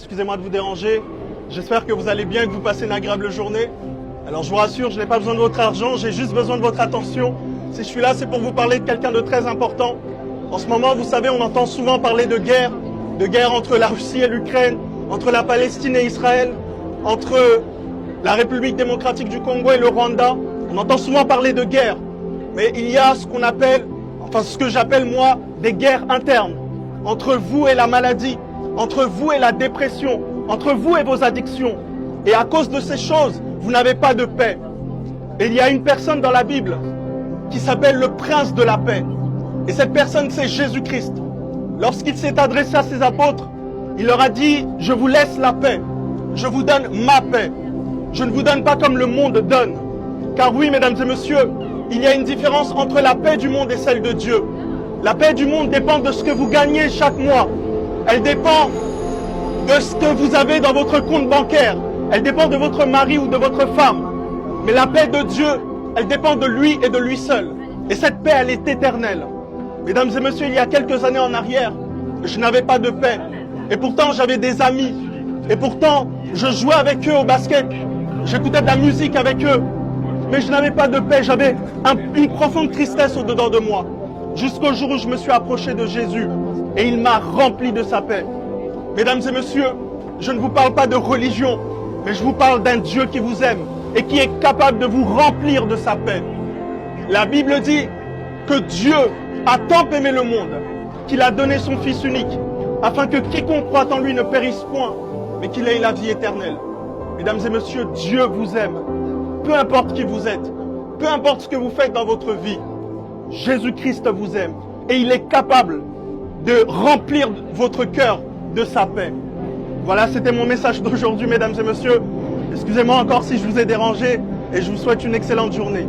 excusez-moi de vous déranger. J'espère que vous allez bien et que vous passez une agréable journée. Alors je vous rassure, je n'ai pas besoin de votre argent, j'ai juste besoin de votre attention. Si je suis là, c'est pour vous parler de quelqu'un de très important. En ce moment, vous savez, on entend souvent parler de guerre entre la Russie et l'Ukraine, entre la Palestine et Israël, entre la République démocratique du Congo et le Rwanda. On entend souvent parler de guerre. Mais il y a ce qu'on appelle, enfin ce que j'appelle moi, des guerres internes. Entre vous et la maladie, entre vous et la dépression, entre vous et vos addictions. Et à cause de ces choses, vous n'avez pas de paix. Et il y a une personne dans la Bible qui s'appelle le prince de la paix. Et cette personne, c'est Jésus-Christ. Lorsqu'il s'est adressé à ses apôtres, il leur a dit, je vous laisse la paix. Je vous donne ma paix. Je ne vous donne pas comme le monde donne. Car oui, mesdames et messieurs, il y a une différence entre la paix du monde et celle de Dieu. La paix du monde dépend de ce que vous gagnez chaque mois. Elle dépend de ce que vous avez dans votre compte bancaire. Elle dépend de votre mari ou de votre femme. Mais la paix de Dieu, elle dépend de lui et de lui seul. Et cette paix, elle est éternelle. Mesdames et messieurs, il y a quelques années en arrière, je n'avais pas de paix. Et pourtant, j'avais des amis. Et pourtant, je jouais avec eux au basket. J'écoutais de la musique avec eux. Mais je n'avais pas de paix. J'avais une profonde tristesse au-dedans de moi. Jusqu'au jour où je me suis approché de Jésus. Et il m'a rempli de sa paix. Mesdames et messieurs, je ne vous parle pas de religion. Mais je vous parle d'un Dieu qui vous aime. Et qui est capable de vous remplir de sa paix. La Bible dit que Dieu a tant aimé le monde qu'il a donné son Fils unique, afin que quiconque croit en lui ne périsse point, mais qu'il ait la vie éternelle. Mesdames et messieurs, Dieu vous aime. Peu importe qui vous êtes, peu importe ce que vous faites dans votre vie, Jésus-Christ vous aime. Et il est capable de remplir votre cœur de sa paix. Voilà, c'était mon message d'aujourd'hui, mesdames et messieurs. Excusez-moi encore si je vous ai dérangé et je vous souhaite une excellente journée.